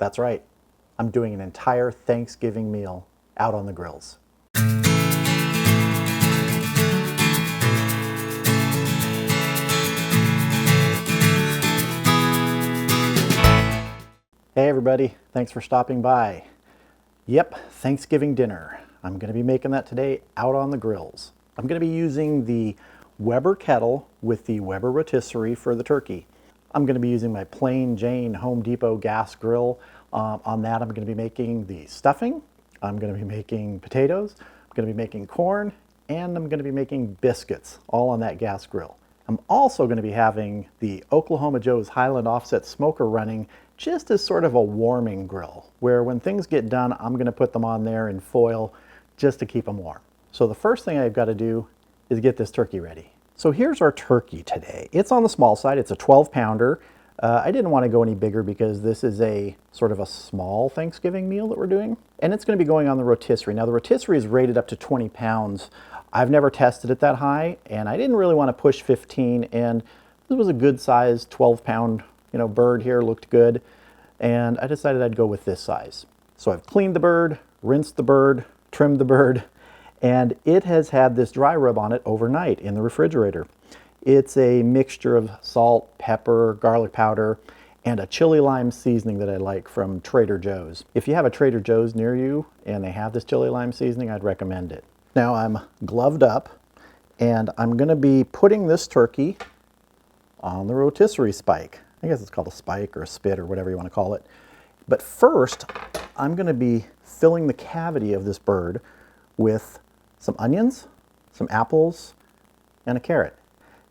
That's right. I'm doing an entire Thanksgiving meal out on the grills. Hey everybody, thanks for stopping by. Yep, Thanksgiving dinner. I'm going to be making that today out on the grills. I'm going to be using the Weber Kettle with the Weber Rotisserie for the turkey. I'm going to be using my plain Jane Home Depot gas grill. On that I'm going to be making the stuffing, I'm going to be making potatoes, I'm going to be making corn, and I'm going to be making biscuits, all on that gas grill. I'm also going to be having the Oklahoma Joe's Highland offset smoker running just as sort of a warming grill, where when things get done, I'm going to put them on there in foil just to keep them warm. So the first thing I've got to do is get this turkey ready. So here's our turkey today. It's on the small side. It's a 12-pounder. I didn't want to go any bigger because this is a sort of a small Thanksgiving meal that we're doing. And it's going to be going on the rotisserie. Now the rotisserie is rated up to 20 pounds. I've never tested it that high, and I didn't really want to push 15. And this was a good size 12-pound bird here, looked good. And I decided I'd go with this size. So I've cleaned the bird, rinsed the bird, trimmed the bird, and it has had this dry rub on it overnight in the refrigerator. It's a mixture of salt, pepper, garlic powder, and a chili lime seasoning that I like from Trader Joe's. If you have a Trader Joe's near you and they have this chili lime seasoning, I'd recommend it. Now I'm gloved up, and I'm going to be putting this turkey on the rotisserie spike. I guess it's called a spike or a spit or whatever you want to call it. But first, I'm going to be filling the cavity of this bird with some onions, some apples, and a carrot.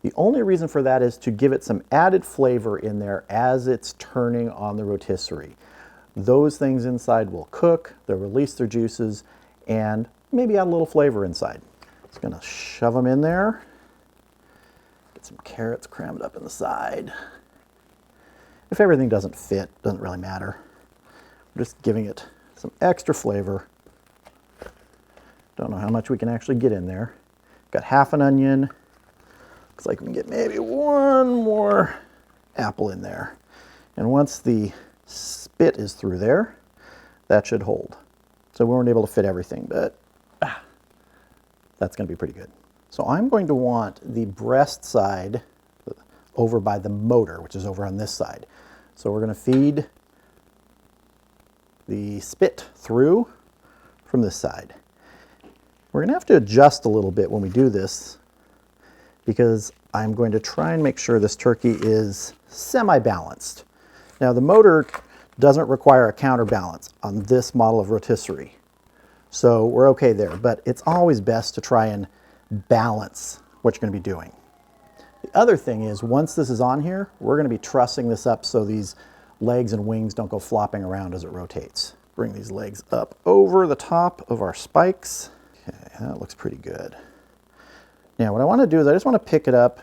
The only reason for that is to give it some added flavor in there as it's turning on the rotisserie. Those things inside will cook, they'll release their juices, and maybe add a little flavor inside. Just going to shove them in there. Get some carrots crammed up in the side. If everything doesn't fit, doesn't really matter. I'm just giving it some extra flavor. Don't know how much we can actually get in there. Got half an onion. Looks like we can get maybe one more apple in there. And once the spit is through there, that should hold. So we weren't able to fit everything, but that's going to be pretty good. So I'm going to want the breast side over by the motor, which is over on this side. So we're going to feed the spit through from this side. We're going to have to adjust a little bit when we do this because I'm going to try and make sure this turkey is semi-balanced. Now the motor doesn't require a counterbalance on this model of rotisserie, so we're okay there, but it's always best to try and balance what you're going to be doing. The other thing is, once this is on here, we're going to be trussing this up so these legs and wings don't go flopping around as it rotates. Bring these legs up over the top of our spikes. Okay, that looks pretty good. Now what I want to do is I just want to pick it up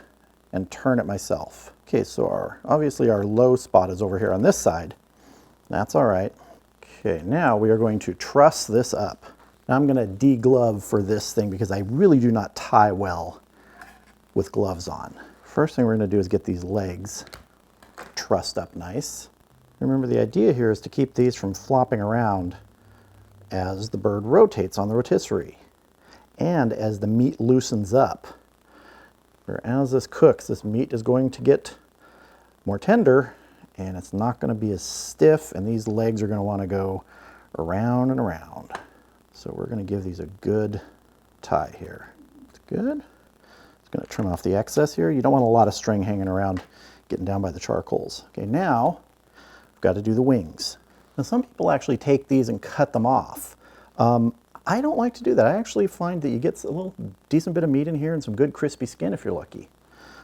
and turn it myself. Okay, so obviously our low spot is over here on this side. That's all right. Okay, now we are going to truss this up. Now I'm going to de-glove for this thing because I really do not tie well with gloves on. First thing we're going to do is get these legs trussed up nice. Remember, the idea here is to keep these from flopping around as the bird rotates on the rotisserie and as the meat loosens up. Or as this cooks, this meat is going to get more tender and it's not going to be as stiff, and these legs are going to want to go around and around. So we're going to give these a good tie here. It's good. Going to trim off the excess here. You don't want a lot of string hanging around getting down by the charcoals. Okay, now we've got to do the wings. Now some people actually take these and cut them off. I don't like to do that. I actually find that you get a little decent bit of meat in here and some good crispy skin if you're lucky.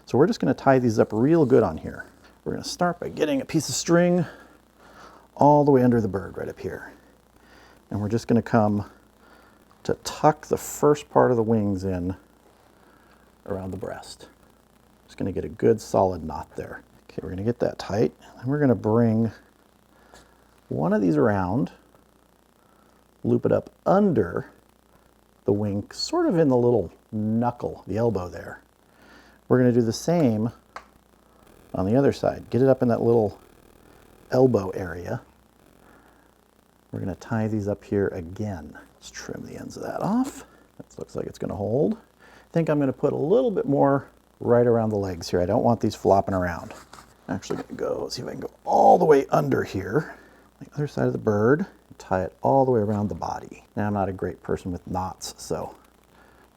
So we're just going to tie these up real good on here. We're going to start by getting a piece of string all the way under the bird right up here. And we're just going to come to tuck the first part of the wings in around the breast. Just going to get a good solid knot there. Okay, we're going to get that tight, and we're going to bring one of these around, loop it up under the wing, sort of in the little knuckle, the elbow there. We're going to do the same on the other side. Get it up in that little elbow area, We're going to tie these up here again. Let's trim the ends of that off. That looks like it's going to hold. I think I'm going to put a little bit more right around the legs here. I don't want these flopping around. I'm actually going to go, see if I can go all the way under here, the other side of the bird, and tie it all the way around the body. Now, I'm not a great person with knots, so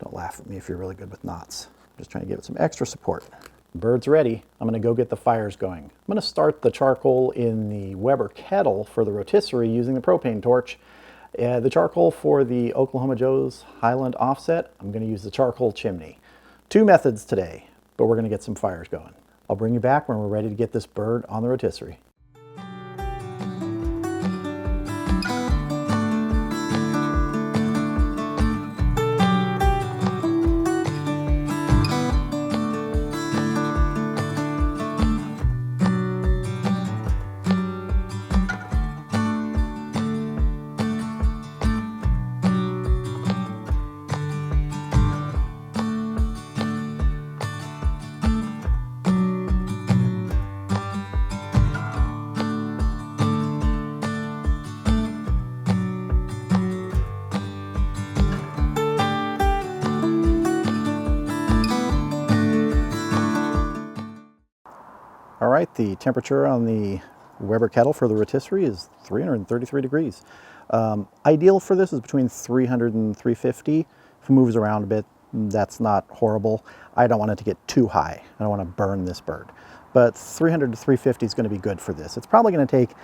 don't laugh at me if you're really good with knots. I'm just trying to give it some extra support. The bird's ready. I'm going to go get the fires going. I'm going to start the charcoal in the Weber Kettle for the rotisserie using the propane torch. The charcoal for the Oklahoma Joe's Highland offset, I'm going to use the charcoal chimney. 2 methods today, but we're going to get some fires going. I'll bring you back when we're ready to get this bird on the rotisserie. All right, the temperature on the Weber Kettle for the rotisserie is 333 degrees. Ideal for this is between 300 and 350. If it moves around a bit, that's not horrible. I don't want it to get too high. I don't want to burn this bird. But 300 to 350 is going to be good for this. It's probably going to take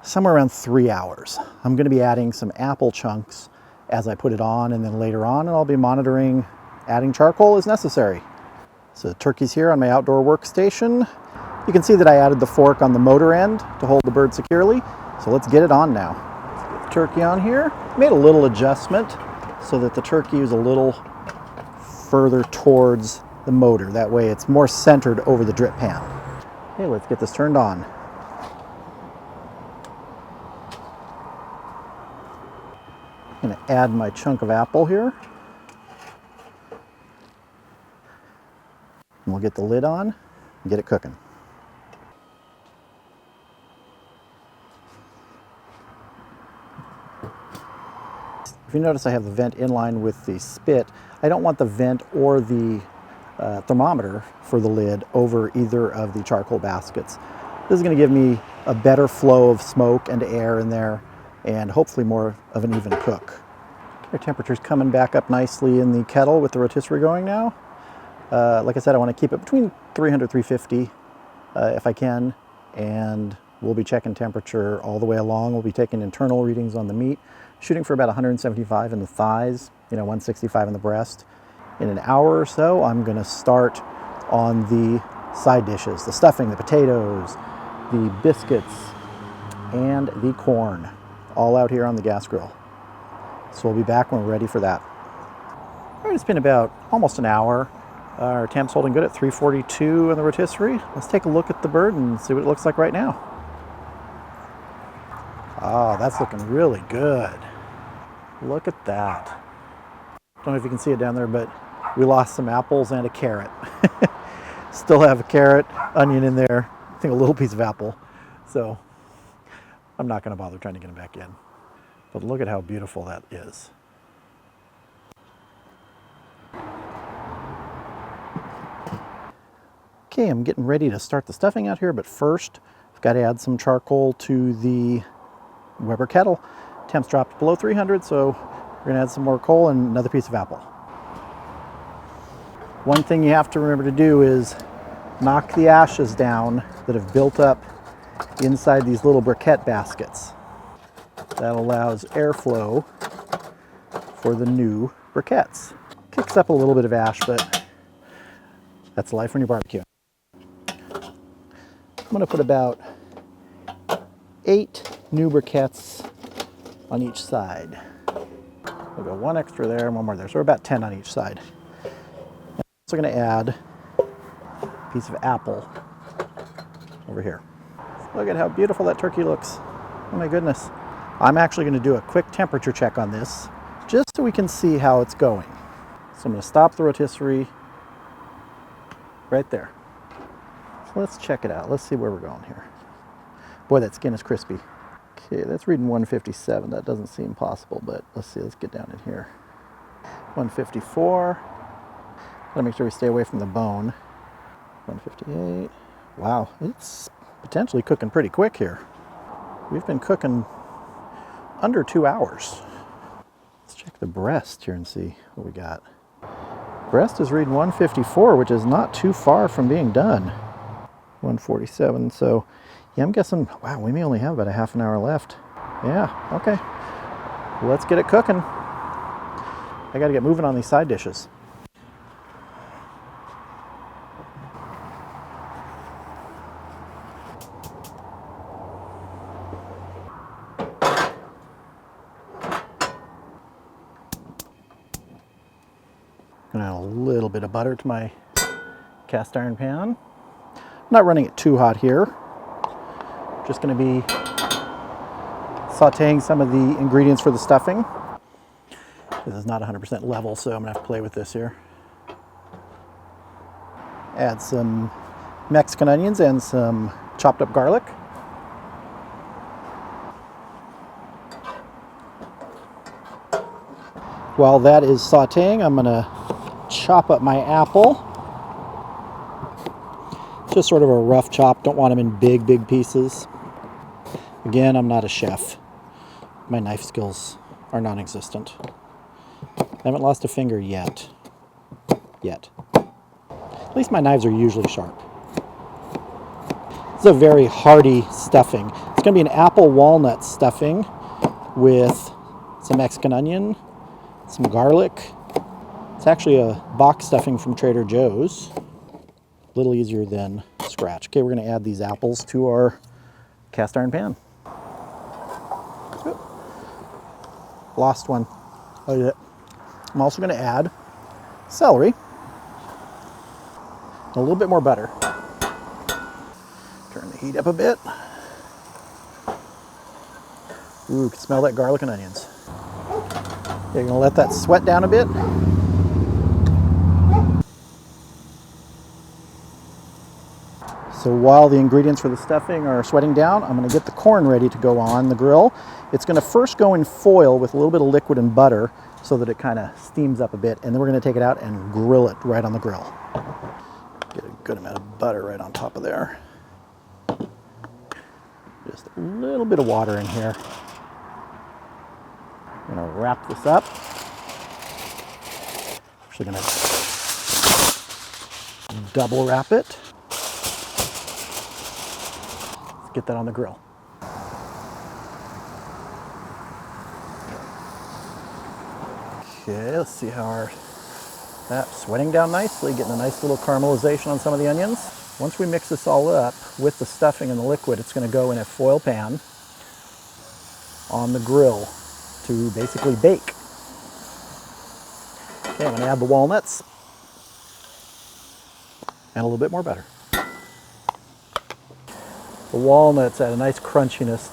somewhere around 3 hours. I'm going to be adding some apple chunks as I put it on, and then later on, and I'll be monitoring adding charcoal as necessary. So the turkey's here on my outdoor workstation. You can see that I added the fork on the motor end to hold the bird securely. So let's get it on now. Let's get the turkey on here. Made a little adjustment so that the turkey is a little further towards the motor. That way it's more centered over the drip pan. Okay, let's get this turned on. I'm going to add my chunk of apple here. And we'll get the lid on and get it cooking. If you notice, I have the vent in line with the spit. I don't want the vent or the thermometer for the lid over either of the charcoal baskets. This is going to give me a better flow of smoke and air in there, and hopefully more of an even cook. Our temperature's coming back up nicely in the kettle with the rotisserie going now. Like I said, I want to keep it between 300 350 if I can, and we'll be checking temperature all the way along. We'll be taking internal readings on the meat, shooting for about 175 in the thighs, 165 in the breast. In an hour or so, I'm going to start on the side dishes, the stuffing, the potatoes, the biscuits, and the corn, all out here on the gas grill. So we'll be back when we're ready for that. All right, it's been about almost an hour. Our temp's holding good at 342 in the rotisserie. Let's take a look at the bird and see what it looks like right now. Oh, that's looking really good. Look at that. Don't know if you can see it down there, but we lost some apples and a carrot. Still have a carrot, onion in there, I think a little piece of apple. So I'm not going to bother trying to get them back in. But look at how beautiful that is. Okay, I'm getting ready to start the stuffing out here, but first I've got to add some charcoal to the Weber Kettle. Temps dropped below 300, so we're going to add some more coal and another piece of apple. One thing you have to remember to do is knock the ashes down that have built up inside these little briquette baskets. That allows airflow for the new briquettes. Kicks up a little bit of ash, but that's life when you're barbecuing. I'm going to put about 8 new briquettes on each side. We'll go 1 extra there and 1 more there, so we're about 10 on each side. I'm also going to add a piece of apple over here. Look at how beautiful that turkey looks. Oh my goodness. I'm actually going to do a quick temperature check on this, just so we can see how it's going. So I'm going to stop the rotisserie right there. So let's check it out. Let's see where we're going here. Boy, that skin is crispy. Okay, that's reading 157. That doesn't seem possible, but let's see. Let's get down in here. 154. Gotta make sure we stay away from the bone. 158. Wow, it's potentially cooking pretty quick here. We've been cooking under 2 hours. Let's check the breast here and see what we got. Breast is reading 154, which is not too far from being done. 147, so yeah, I'm guessing, wow, we may only have about a half an hour left. Yeah, okay. Let's get it cooking. I gotta get moving on these side dishes. I'm gonna add a little bit of butter to my cast iron pan. I'm not running it too hot here. Just gonna be sauteing some of the ingredients for the stuffing. This is not 100% level, so I'm gonna have to play with this here. Add some Mexican onions and some chopped up garlic. While that is sauteing, I'm gonna chop up my apple. Just sort of a rough chop, don't want them in big pieces. Again, I'm not a chef. My knife skills are non-existent. I haven't lost a finger yet. At least my knives are usually sharp. This is a very hearty stuffing. It's going to be an apple walnut stuffing with some Mexican onion, some garlic. It's actually a box stuffing from Trader Joe's. A little easier than scratch. Okay, we're going to add these apples to our cast iron pan. Oop. Lost one. Oh, yeah. I'm also going to add celery. A little bit more butter. Turn the heat up a bit. Ooh, you can smell that garlic and onions. You're going to let that sweat down a bit. So while the ingredients for the stuffing are sweating down, I'm going to get the corn ready to go on the grill. It's going to first go in foil with a little bit of liquid and butter so that it kind of steams up a bit, and then we're going to take it out and grill it right on the grill. Get a good amount of butter right on top of there. Just a little bit of water in here. I'm going to wrap this up. Actually going to double wrap it. Let's get that on the grill. Okay, let's see how that's sweating down nicely, getting a nice little caramelization on some of the onions. Once we mix this all up with the stuffing and the liquid, it's going to go in a foil pan on the grill to basically bake. Okay, I'm going to add the walnuts and a little bit more butter. The walnuts add a nice crunchiness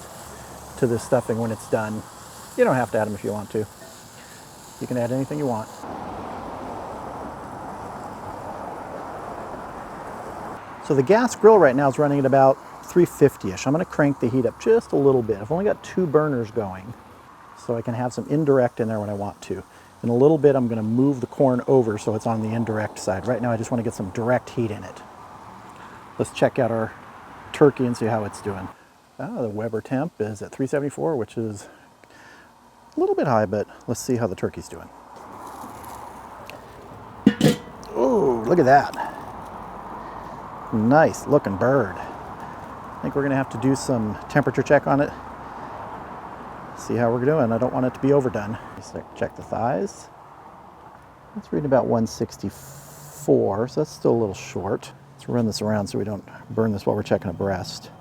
to this stuffing when it's done. You don't have to add them if you want to. You can add anything you want. So the gas grill right now is running at about 350-ish. I'm going to crank the heat up just a little bit. I've only got 2 burners going, so I can have some indirect in there when I want to. In a little bit, I'm going to move the corn over so it's on the indirect side. Right now, I just want to get some direct heat in it. Let's check out our turkey and see how it's doing. The Weber temp is at 374, which is a little bit high, but let's see how the turkey's doing. Oh, look at that. Nice looking bird. I think we're going to have to do some temperature check on it. See how we're doing. I don't want it to be overdone. Let's check the thighs. It's reading about 164, so that's still a little short. Let's run this around so we don't burn this while we're checking a breast.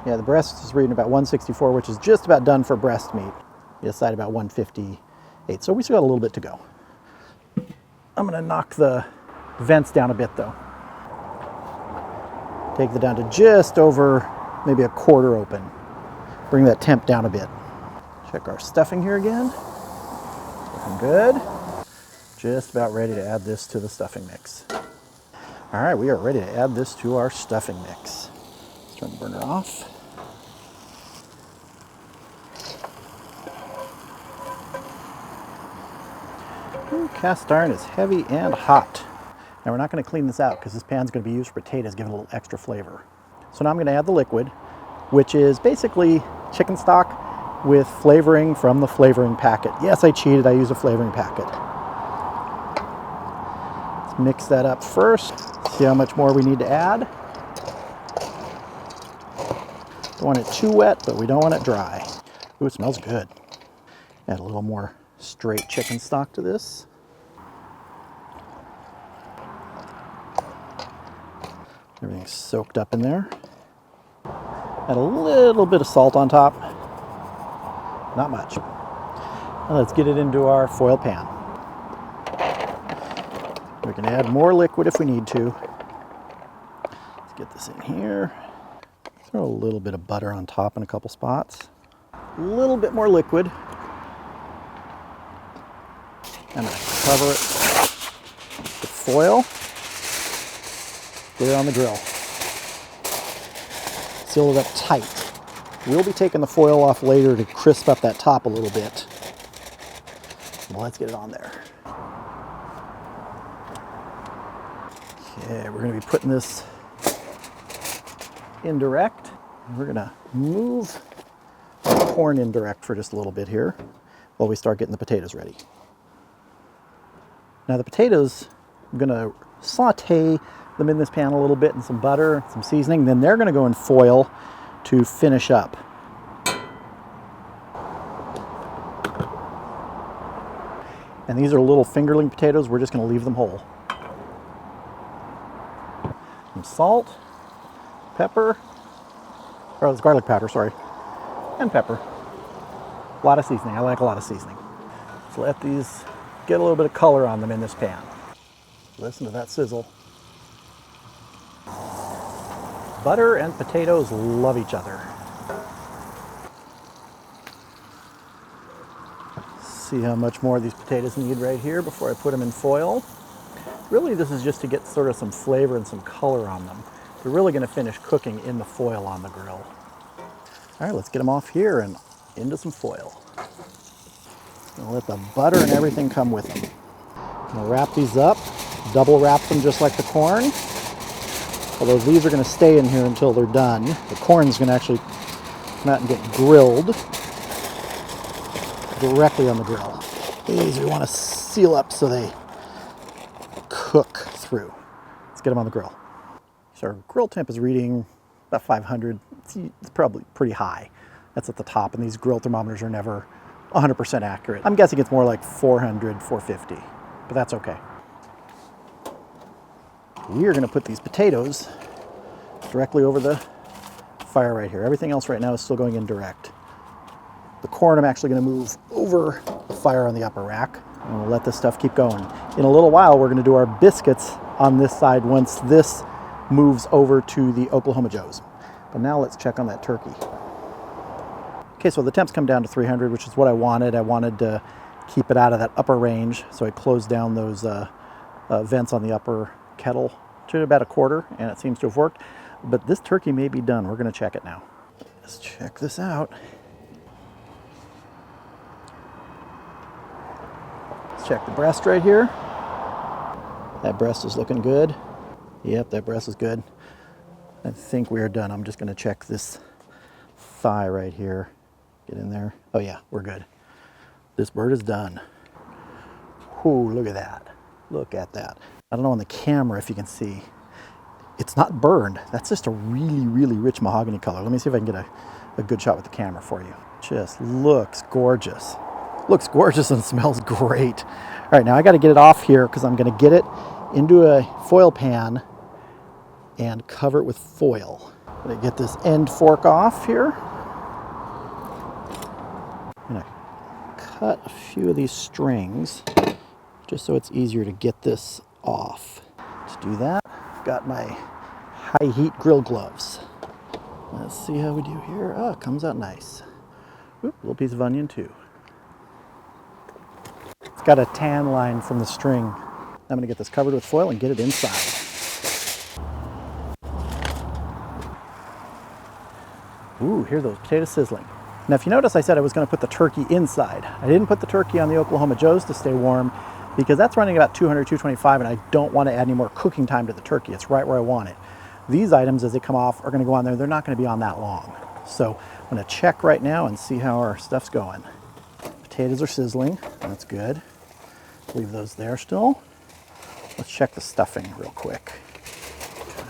Yeah, the breast is reading about 164, which is just about done for breast meat. The side about 158, so we still got a little bit to go. I'm going to knock the vents down a bit though. Take it down to just over maybe a quarter open. Bring that temp down a bit. Check our stuffing here again. Looking good. Just about ready to add this to the stuffing mix. All right, we are ready to add this to our stuffing mix. Let's turn the burner off. Ooh, cast iron is heavy and hot. Now we're not going to clean this out because this pan's going to be used for potatoes, give it a little extra flavor. So now I'm going to add the liquid, which is basically chicken stock with flavoring from the flavoring packet. Yes, I cheated, I used a flavoring packet. Let's mix that up first, see how much more we need to add. Don't want it too wet, but we don't want it dry. Ooh, it smells good. Add a little more straight chicken stock to this. Everything's soaked up in there. Add a little bit of salt on top. Not much. Now let's get it into our foil pan. We can add more liquid if we need to. Let's get this in here. Throw a little bit of butter on top in a couple spots. A little bit more liquid. I'm going to cover it with foil. Get it on the grill. Seal it up tight. We'll be taking the foil off later to crisp up that top a little bit. Well, let's get it on there. Okay, we're going to be putting this indirect. We're going to move the corn indirect for just a little bit here while we start getting the potatoes ready. Now the potatoes, I'm going to saute them in this pan a little bit in some butter, some seasoning, then they're going to go in foil to finish up. And these are little fingerling potatoes, we're just going to leave them whole. Some salt, pepper, or it's garlic powder, sorry, and pepper. A lot of seasoning, I like a lot of seasoning. So let these get a little bit of color on them in this pan. Listen to that sizzle. Butter and potatoes love each other. See how much more these potatoes need right here before I put them in foil. Really, this is just to get sort of some flavor and some color on them. They're really going to finish cooking in the foil on the grill. All right, let's get them off here and into some foil. Gonna let the butter and everything come with them. Gonna wrap these up, double wrap them just like the corn. Although these are gonna stay in here until they're done. The corn's gonna actually come out and get grilled directly on the grill. These we wanna seal up so they cook through. Let's get them on the grill. So our grill temp is reading about 500. It's probably pretty high. That's at the top, and these grill thermometers are never 100% accurate. I'm guessing it's more like 400, 450, but that's okay. We are going to put these potatoes directly over the fire right here. Everything else right now is still going in direct. The corn I'm actually going to move over the fire on the upper rack, and we'll let this stuff keep going. In a little while, we're going to do our biscuits on this side once this moves over to the Oklahoma Joes. But now let's check on that turkey. Okay, so the temps come down to 300, which is what I wanted. I wanted to keep it out of that upper range, so I closed down those vents on the upper kettle to about a quarter, and it seems to have worked. But this turkey may be done. We're going to check it now. Let's check this out. Let's check the breast right here. That breast is looking good. Yep, that breast is good. I think we are done. I'm just going to check this thigh right here. Get in there. Oh yeah, we're good. This bird is done. Ooh, look at that. Look at that. I don't know on the camera if you can see. It's not burned. That's just a really, really rich mahogany color. Let me see if I can get a good shot with the camera for you. Just looks gorgeous. Looks gorgeous and smells great. All right, now I got to get it off here because I'm going to get it into a foil pan and cover it with foil. I'm going to get this end fork off here. I'm going to cut a few of these strings just so it's easier to get this off. To do that, I've got my high heat grill gloves. Let's see how we do here. Oh, it comes out nice. Oop, little piece of onion too. It's got a tan line from the string. I'm going to get this covered with foil and get it inside. Ooh, hear those potatoes sizzling. Now if you notice, I said I was going to put the turkey inside. I didn't put the turkey on the Oklahoma Joes to stay warm because that's running about 200, 225, and I don't want to add any more cooking time to the turkey. It's right where I want it. These items, as they come off, are going to go on there. They're not going to be on that long. So I'm going to check right now and see how our stuff's going. Potatoes are sizzling. That's good. Leave those there still. Let's check the stuffing real quick.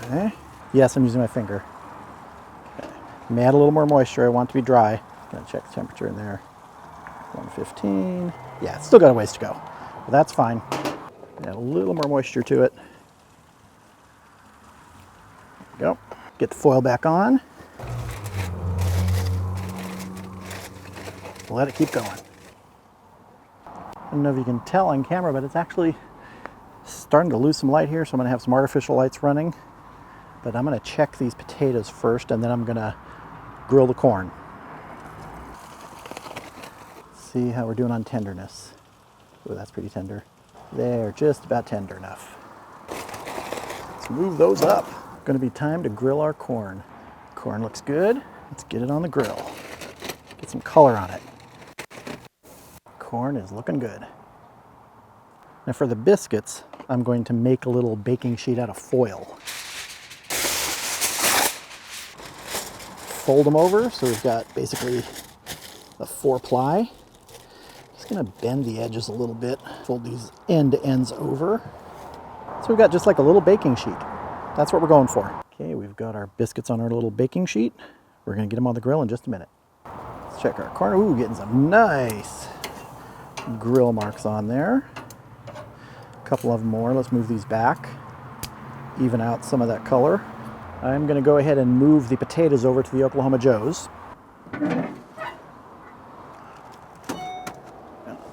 Okay. Yes, I'm using my finger. Okay. May add a little more moisture. I want it to be dry. Gonna check the temperature in there. 115. Yeah, it's still got a ways to go, but that's fine. Add a little more moisture to it. There we go. Get the foil back on. Let it keep going. I don't know if you can tell on camera, but it's actually starting to lose some light here, so I'm going to have some artificial lights running. But I'm going to check these potatoes first, and then I'm going to grill the corn. See how we're doing on tenderness. Oh, that's pretty tender. There, just about tender enough. Let's move those up. Going to be time to grill our corn. Corn looks good. Let's get it on the grill. Get some color on it. Corn is looking good. Now for the biscuits, I'm going to make a little baking sheet out of foil. Fold them over, so we've got basically a 4-ply. Just gonna bend the edges a little bit. Fold these end ends over. So we've got just like a little baking sheet. That's what we're going for. Okay, we've got our biscuits on our little baking sheet. We're gonna get them on the grill in just a minute. Let's check our corn. Ooh, getting some nice grill marks on there. A couple of them more. Let's move these back. Even out some of that color. I'm going to go ahead and move the potatoes over to the Oklahoma Joes.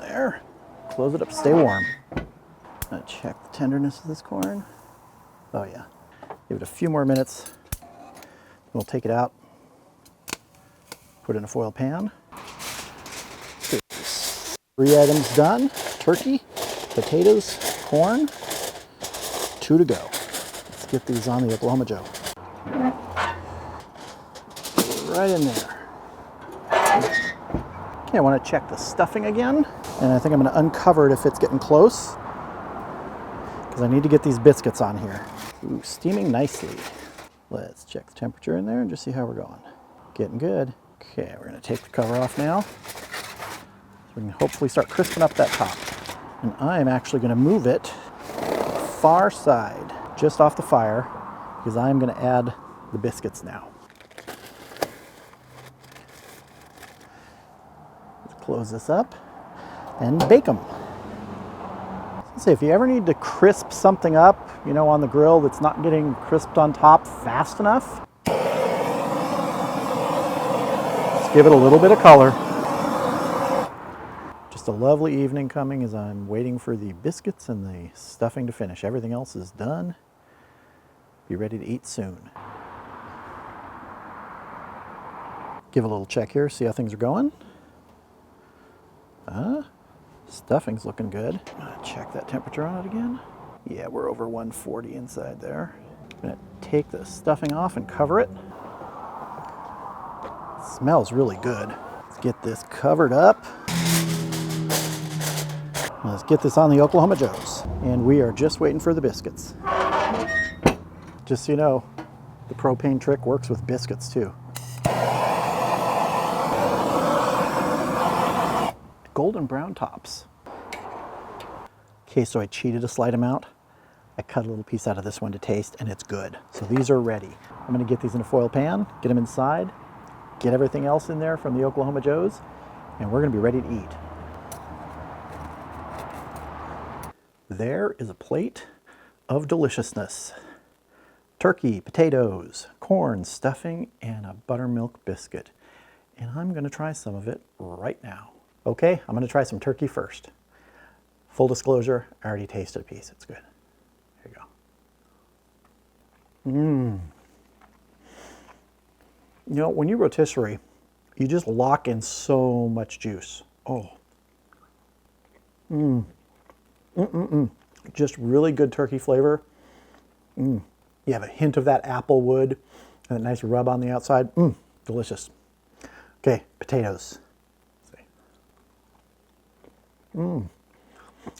There. Close it up, stay warm. Gonna check the tenderness of this corn. Oh yeah. Give it a few more minutes. We'll take it out. Put it in a foil pan. 3 items done. Turkey, potatoes, corn. 2 to go. Let's get these on the Oklahoma Joe. Right in there. Okay, I want to check the stuffing again. And I think I'm going to uncover it if it's getting close, because I need to get these biscuits on here. Ooh, steaming nicely. Let's check the temperature in there and just see how we're going. Getting good. Okay, we're going to take the cover off now. So we can hopefully start crisping up that top. And I'm actually going to move it far side, just off the fire, because I'm going to add the biscuits now. Let's close this up and bake them. So if you ever need to crisp something up, you know, on the grill that's not getting crisped on top fast enough, just give it a little bit of color. Just a lovely evening coming as I'm waiting for the biscuits and the stuffing to finish. Everything else is done. Be ready to eat soon. Give a little check here, see how things are going. Stuffing's looking good. Check that temperature on it again. Yeah, we're over 140 inside there. I'm gonna take the stuffing off and cover it. It smells really good. Let's get this covered up. Let's get this on the Oklahoma Joes. And we are just waiting for the biscuits. Just so you know, the propane trick works with biscuits too. Golden brown tops. Okay, so I cheated a slight amount. I cut a little piece out of this one to taste, and it's good. So these are ready. I'm gonna get these in a foil pan, get them inside, get everything else in there from the Oklahoma Joes, and we're gonna be ready to eat. There is a plate of deliciousness. Turkey, potatoes, corn, stuffing, and a buttermilk biscuit. And I'm gonna try some of it right now. Okay, I'm gonna try some turkey first. Full disclosure, I already tasted a piece, it's good. Here you go. You know, when you rotisserie, you just lock in so much juice. Oh. Just really good turkey flavor. You have a hint of that apple wood and a nice rub on the outside. Delicious. Okay, potatoes. Let's see.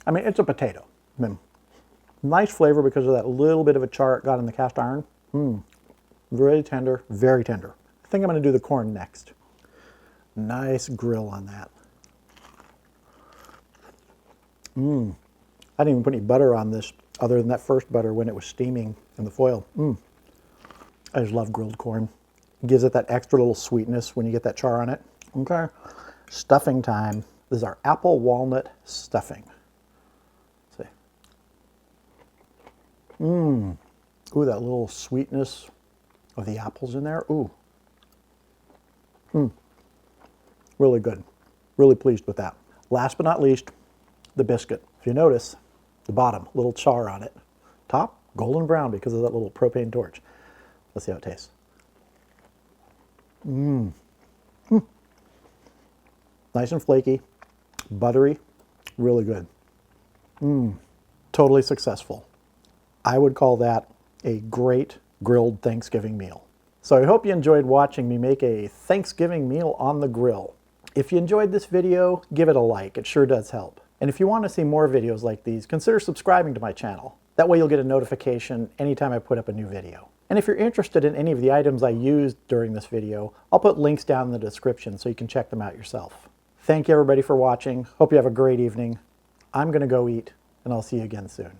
I mean, it's a potato. I mean, nice flavor because of that little bit of a char it got in the cast iron. Very tender, very tender. I think I'm going to do the corn next. Nice grill on that. I didn't even put any butter on this other than that first butter when it was steaming in the foil. I just love grilled corn. It gives it that extra little sweetness when you get that char on it. Okay, stuffing time. This is our apple walnut stuffing. Let's see. Ooh, that little sweetness of the apples in there. Ooh. Really good. Really pleased with that. Last but not least, the biscuit. If you notice, the bottom, little char on it. Top, golden brown because of that little propane torch. Let's see how it tastes. Nice and flaky, buttery, really good. Totally successful. I would call that a great grilled Thanksgiving meal. So I hope you enjoyed watching me make a Thanksgiving meal on the grill. If you enjoyed this video, give it a like. It sure does help. And if you want to see more videos like these, consider subscribing to my channel. That way you'll get a notification anytime I put up a new video. And if you're interested in any of the items I used during this video, I'll put links down in the description so you can check them out yourself. Thank you everybody for watching. Hope you have a great evening. I'm going to go eat, and I'll see you again soon.